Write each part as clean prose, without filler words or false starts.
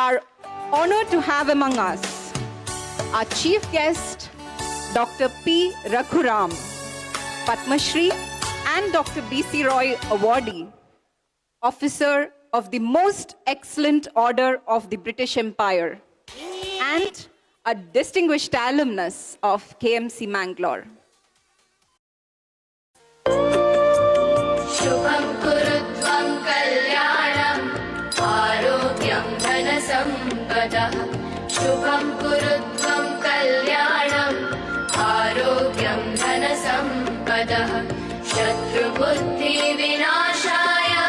are honored to have among us our chief guest, Dr. P. Raghu Ram, Padma Shri and Dr. B.C. Roy Awardee, Officer of the Most Excellent Order of the British Empire, and a Distinguished Alumnus of KMC Mangalore. Shubham kurutvam kalyanam arogyam dhanasampada. Shubham kurutvam kalyanam arogyam dhanasampada. Shatru buddhi vinashaya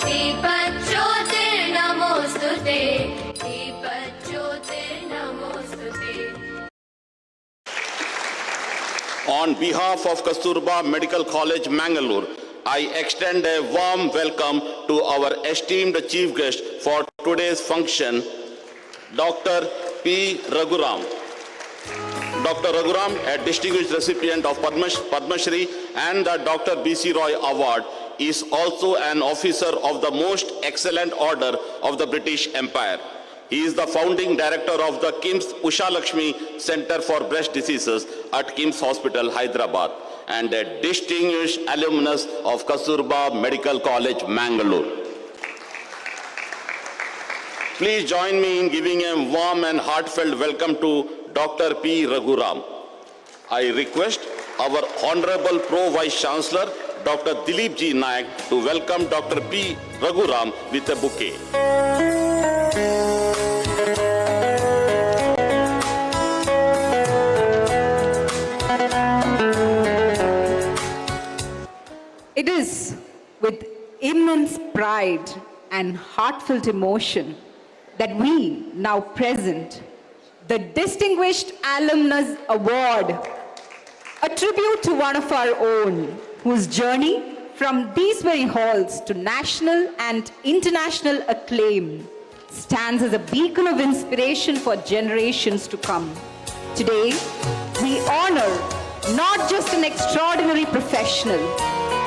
deepajyotir namostute. Deepajyotir namostute. On behalf of Kasturba Medical College, Mangalore, I extend a warm welcome to our esteemed chief guest for today's function, Dr. P. Raghu Ram. Dr. Raghu Ram, a distinguished recipient of Padma Shri and the Dr. B.C. Roy Award, is also an officer of the Most Excellent Order of the British Empire. He is the founding director of the KIMS-USHALAKSHMI Centre for Breast Diseases at KIMS Hospital, Hyderabad, and a distinguished alumnus of Kasturba Medical College, Mangalore. Please join me in giving a warm and heartfelt welcome to Dr. P. Raghu Ram. I request our Honorable Pro Vice Chancellor, Dr. Dilip G. Nayak, to welcome Dr. P. Raghu Ram with a bouquet. It is with immense pride and heartfelt emotion that we now present the Distinguished Alumnus Award, a tribute to one of our own whose journey from these very halls to national and international acclaim stands as a beacon of inspiration for generations to come. Today, we honor not just an extraordinary professional,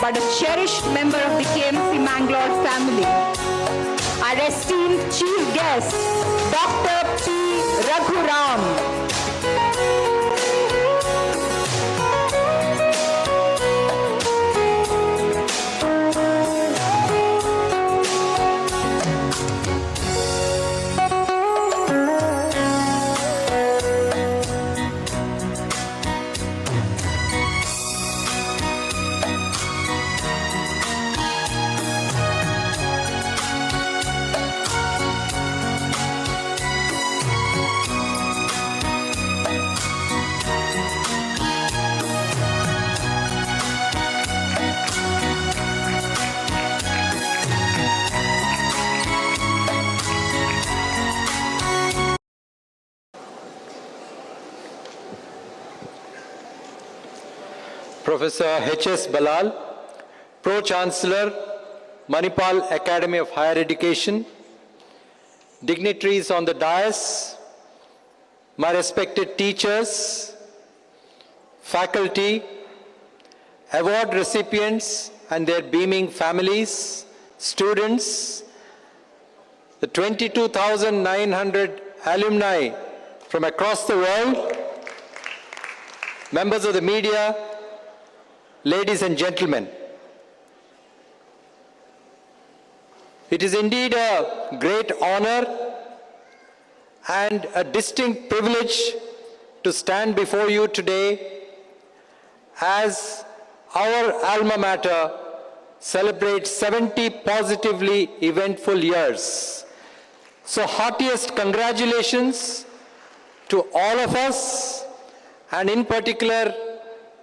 but a cherished member of the KMC Mangalore family. Our esteemed chief guest, Dr. P. Raghu Ram. Professor H.S. Ballal, Pro-Chancellor, Manipal Academy of Higher Education, dignitaries on the dais, my respected teachers, faculty, award recipients and their beaming families, students, the 22,900 alumni from across the world, members of the media, ladies and gentlemen. It is indeed a great honor and a distinct privilege to stand before you today as our alma mater celebrates 70 positively eventful years. So heartiest congratulations to all of us, and in particular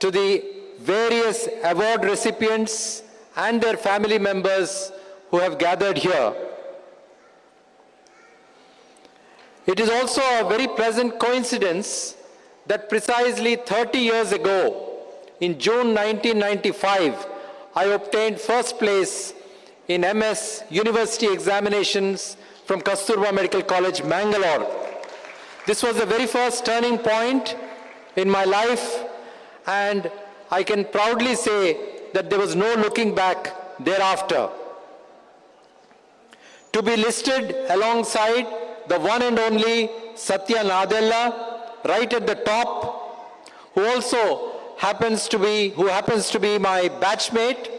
to the various award recipients and their family members who have gathered here. It is also a very pleasant coincidence that precisely 30 years ago, in June 1995, I obtained first place in MS University examinations from Kasturba Medical College, Mangalore. This was the very first turning point in my life, and I can proudly say that there was no looking back thereafter. To be listed alongside the one and only Satya Nadella, right at the top, who happens to be my batchmate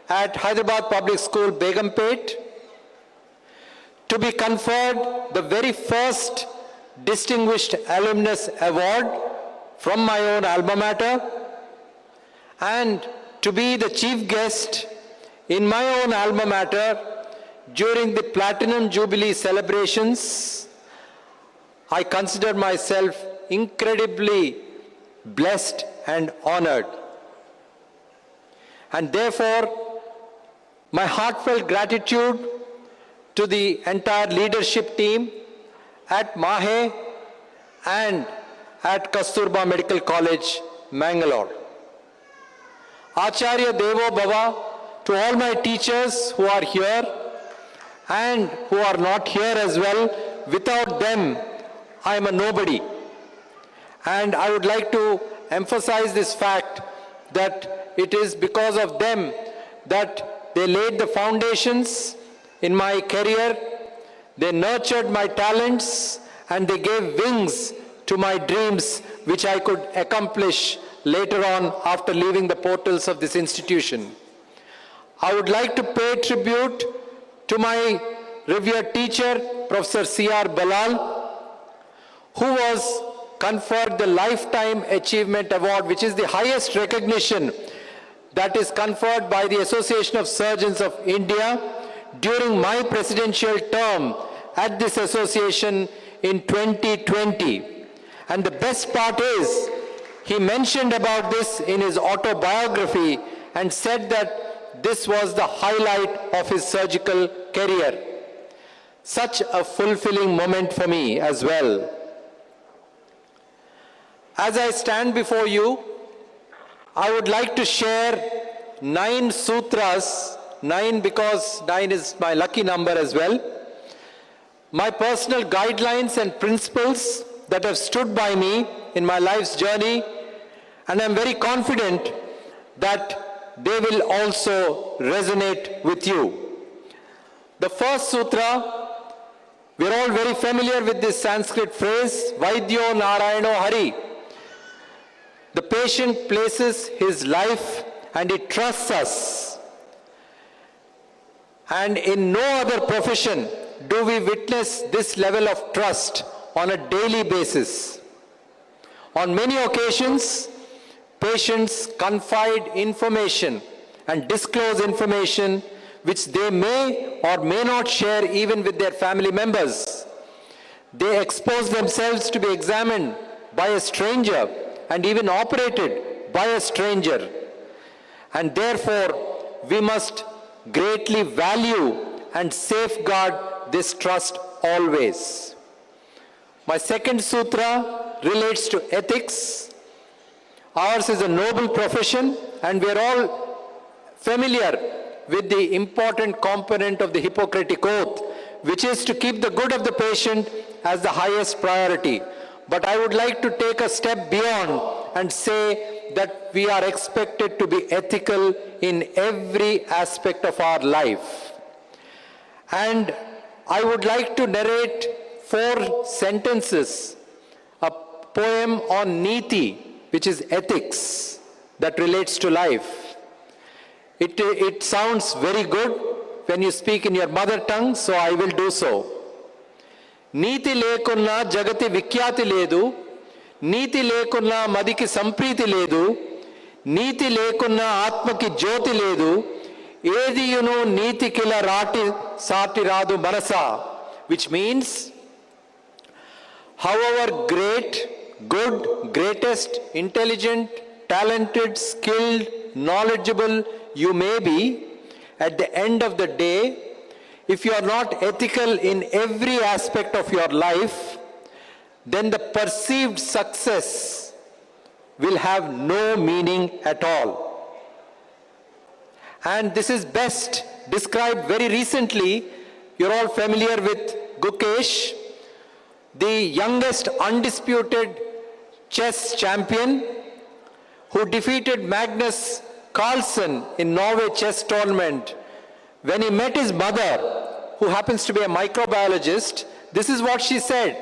at Hyderabad Public School, Begumpet, to be conferred the very first Distinguished Alumnus Award from my own alma mater, and to be the chief guest in my own alma mater during the Platinum Jubilee celebrations. I consider myself incredibly blessed and honored. And therefore, my heartfelt gratitude to the entire leadership team at MAHE and at Kasturba Medical College, Mangalore. Acharya Devo Bhava, to all my teachers who are here and who are not here as well. Without them, I am a nobody. And I would like to emphasize this fact that it is because of them that they laid the foundations in my career, they nurtured my talents, and they gave wings to my dreams, which I could accomplish later on after leaving the portals of this institution. I would like to pay tribute to my revered teacher, Professor C.R. Ballal, who was conferred the Lifetime Achievement Award, which is the highest recognition that is conferred by the Association of Surgeons of India during my presidential term at this association in 2020. And the best part is, he mentioned about this in his autobiography and said that this was the highlight of his surgical career. Such a fulfilling moment for me as well. As I stand before you, I would like to share 9 sutras, 9 because 9 is my lucky number as well, my personal guidelines and principles that have stood by me in my life's journey, and I'm very confident that they will also resonate with you. The first sutra, we're all very familiar with this Sanskrit phrase, Vaidyo Narayano Hari. The patient places his life and he trusts us. And in no other profession do we witness this level of trust on a daily basis. On many occasions, patients confide information and disclose information which they may or may not share even with their family members. They expose themselves to be examined by a stranger and even operated by a stranger. And therefore, we must greatly value and safeguard this trust always. My second sutra relates to ethics. Ours is a noble profession, and we are all familiar with the important component of the Hippocratic Oath, which is to keep the good of the patient as the highest priority. But I would like to take a step beyond and say that we are expected to be ethical in every aspect of our life. And I would like to narrate 4 sentences, a poem on Niti, which is ethics, that relates to life. It sounds very good when you speak in your mother tongue, so I will do so. నీతి లేకున్నా జగతి విఖ్యాతి లేదు, నీతి లేకున్నా మదికి సంప్రీతి లేదు, నీతి లేకున్నా ఆత్మకి జ్యోతి లేదు, ఏదియును నీతికిల రాటి సాటి రాదు మనసా. Which means, however great, good, greatest, intelligent, talented, skilled, knowledgeable you may be, at the end of the day, if you are not ethical in every aspect of your life, then the perceived success will have no meaning at all. And this is best described very recently. You're all familiar with Gukesh, the youngest undisputed chess champion who defeated Magnus Carlsen in Norway chess tournament. When he met his mother, who happens to be a microbiologist, This is what she said.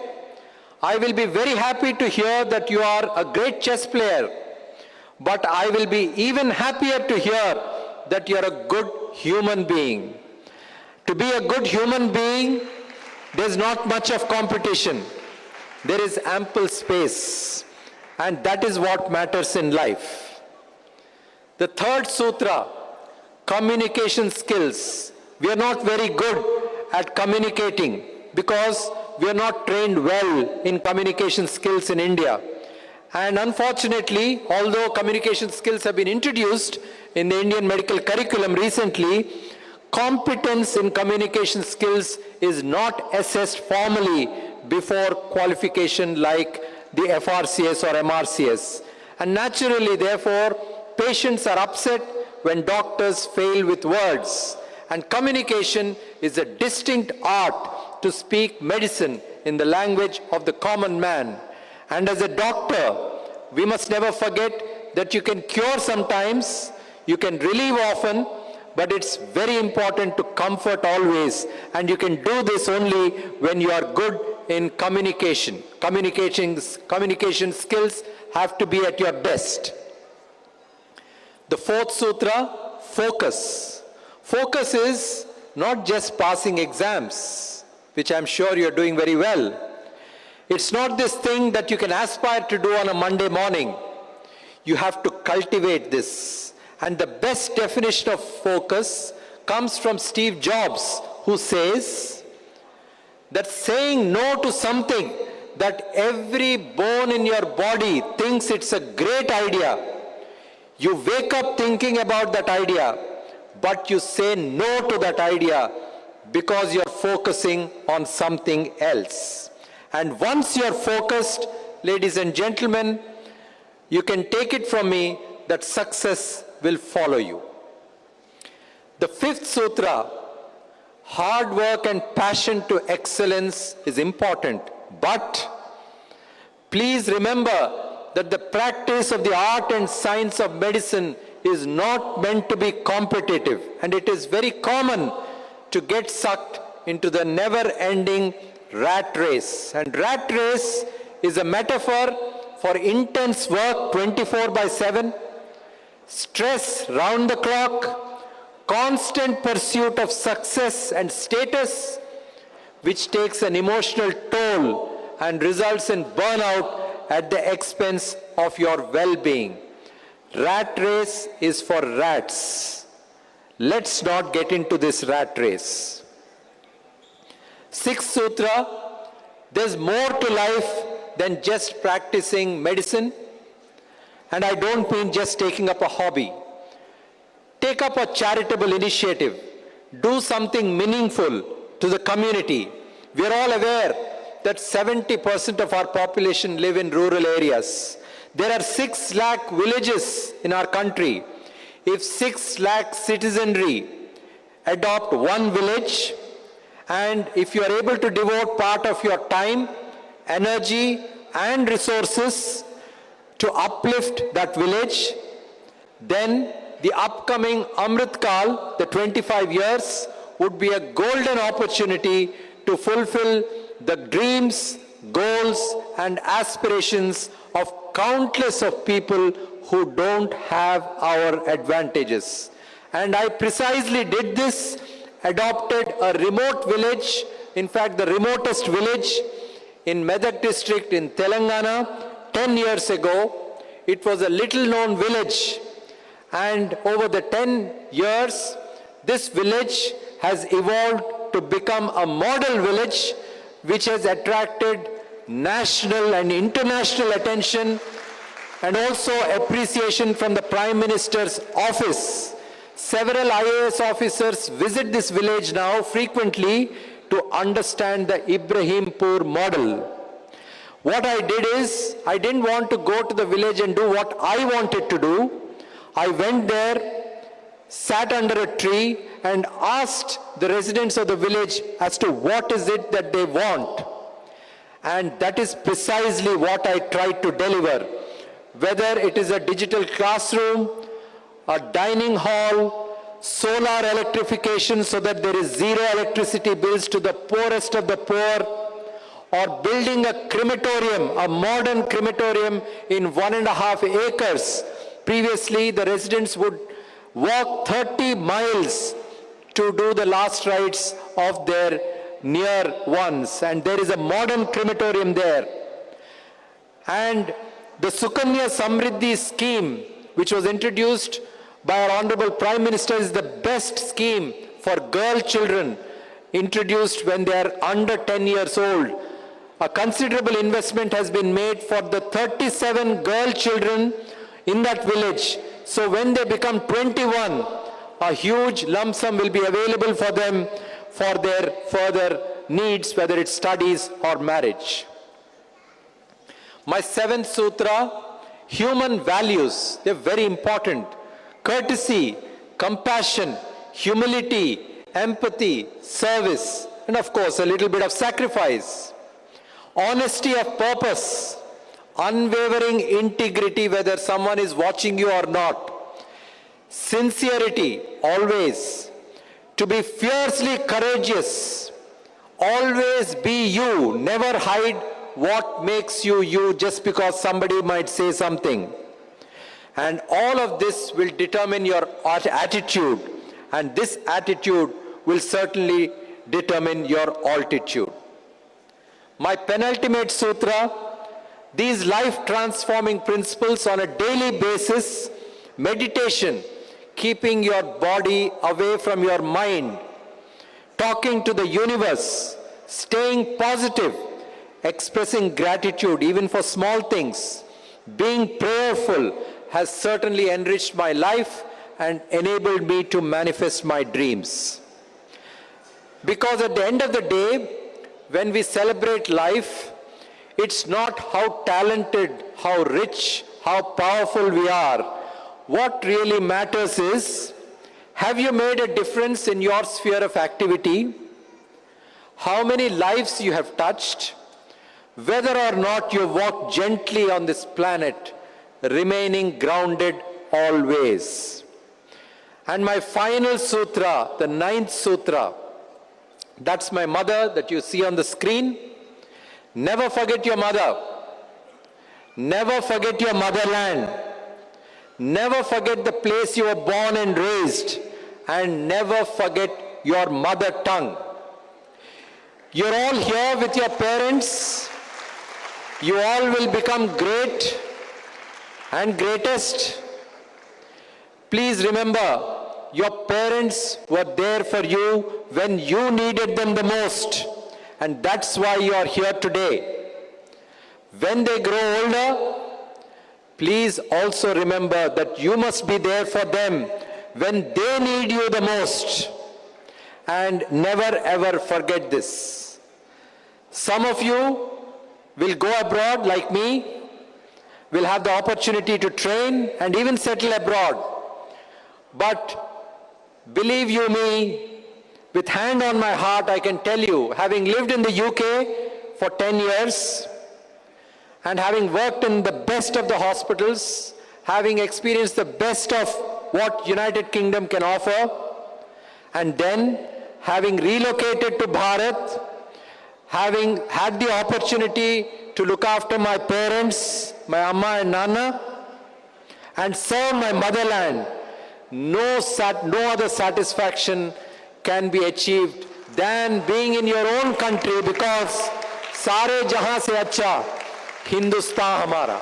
I will be very happy to hear that you are a great chess player, but I will be even happier to hear that you are a good human being. To be a good human being, there's not much of competition. There is ample space, and that is what matters in life. The third sutra, communication skills. We are not very good at communicating because we are not trained well in communication skills in India. And unfortunately, although communication skills have been introduced in the Indian medical curriculum recently, competence in communication skills is not assessed formally before qualification like the FRCS or MRCS. And naturally, therefore, patients are upset when doctors fail with words. And communication is a distinct art to speak medicine in the language of the common man. And as a doctor, we must never forget that you can cure sometimes, you can relieve often, but it's very important to comfort always. And you can do this only when you are good in communication. Communication skills have to be at your best. The fourth sutra, focus. Focus is not just passing exams, which I'm sure you're doing very well. It's not this thing that you can aspire to do on a Monday morning. You have to cultivate this. And the best definition of focus comes from Steve Jobs, who says that saying no to something that every bone in your body thinks it's a great idea. You wake up thinking about that idea, but you say no to that idea because you're focusing on something else. And once you're focused, ladies and gentlemen, you can take it from me that success will follow you. The fifth sutra, hard work and passion to excellence is important, but please remember that the practice of the art and science of medicine is not meant to be competitive, and it is very common to get sucked into the never-ending rat race. And rat race is a metaphor for intense work 24/7, stress round the clock, constant pursuit of success and status, which takes an emotional toll and results in burnout at the expense of your well-being. Rat race is for rats. Let's not get into this rat race. Sixth sutra, there's more to life than just practicing medicine. And I don't mean just taking up a hobby. Take up a charitable initiative. Do something meaningful to the community. We are all aware that 70% of our population live in rural areas. There are 6 lakh villages in our country. If 6 lakh citizenry adopt one village, and if you are able to devote part of your time, energy, and resources to uplift that village, then the upcoming Amrit Kal, the 25 years, would be a golden opportunity to fulfill the dreams, goals, and aspirations of countless of people who don't have our advantages. And I precisely did this, adopted a remote village, in fact the remotest village in Medak district in Telangana 10 years ago. It was a little known village, and over the 10 years this village has evolved to become a model village which has attracted national and international attention and also appreciation from the Prime Minister's office. Several IAS officers visit this village now frequently to understand the Ibrahimpur model. What I did is, I didn't want to go to the village and do what I wanted to do. I went there, sat under a tree and asked the residents of the village as to what is it that they want. And that is precisely what I tried to deliver. Whether it is a digital classroom, a dining hall, solar electrification so that there is zero electricity bills to the poorest of the poor, or building a crematorium, a modern crematorium in 1.5 acres. Previously, the residents would walk 30 miles to do the last rites of their near ones, and there is a modern crematorium there. And the Sukanya Samriddhi scheme, which was introduced by our Honorable Prime Minister, is the best scheme for girl children, introduced when they are under 10 years old. A considerable investment has been made for the 37 girl children in that village. So when they become 21, a huge lump sum will be available for them for their further needs, whether it's studies or marriage. My 7th sutra, human values, they're very important. Courtesy, compassion, humility, empathy, service, and of course a little bit of sacrifice. Honesty of purpose, unwavering integrity whether someone is watching you or not. Sincerity, always. To be fiercely courageous. Always be you. Never hide what makes you you just because somebody might say something. And all of this will determine your attitude. And this attitude will certainly determine your altitude. My penultimate sutra, these life-transforming principles on a daily basis, meditation, keeping your body away from your mind, talking to the universe, staying positive, expressing gratitude even for small things, being prayerful has certainly enriched my life and enabled me to manifest my dreams. Because at the end of the day, when we celebrate life, it's not how talented, how rich, how powerful we are. What really matters is, have you made a difference in your sphere of activity? How many lives you have touched? Whether or not you walk gently on this planet, remaining grounded always. And my final sutra, the 9th sutra, that's my mother that you see on the screen. Never forget your mother. Never forget your motherland. Never forget the place you were born and raised. And never forget your mother tongue. You're all here with your parents. You all will become great and greatest. Please remember, your parents were there for you when you needed them the most. And that's why you are here today. When they grow older, please also remember that you must be there for them when they need you the most. And never ever forget this. Some of you will go abroad like me, will have the opportunity to train and even settle abroad. But believe you me, with hand on my heart, I can tell you, having lived in the UK for 10 years and having worked in the best of the hospitals, having experienced the best of what United Kingdom can offer, and then having relocated to Bharat, having had the opportunity to look after my parents, my Amma and Nana, and serve my motherland, no other satisfaction can be achieved than being in your own country, because Sare Jahan se acha Hindustan hamara.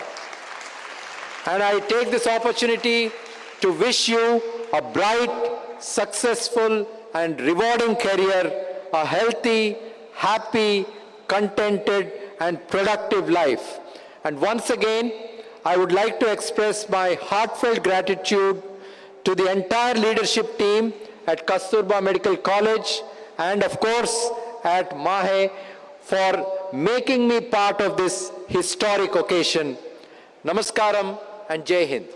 And I take this opportunity to wish you a bright, successful and rewarding career, a healthy, happy, contented and productive life. And once again, I would like to express my heartfelt gratitude to the entire leadership team at Kasturba Medical College and of course at MAHE for making me part of this historic occasion. Namaskaram and Jai Hind.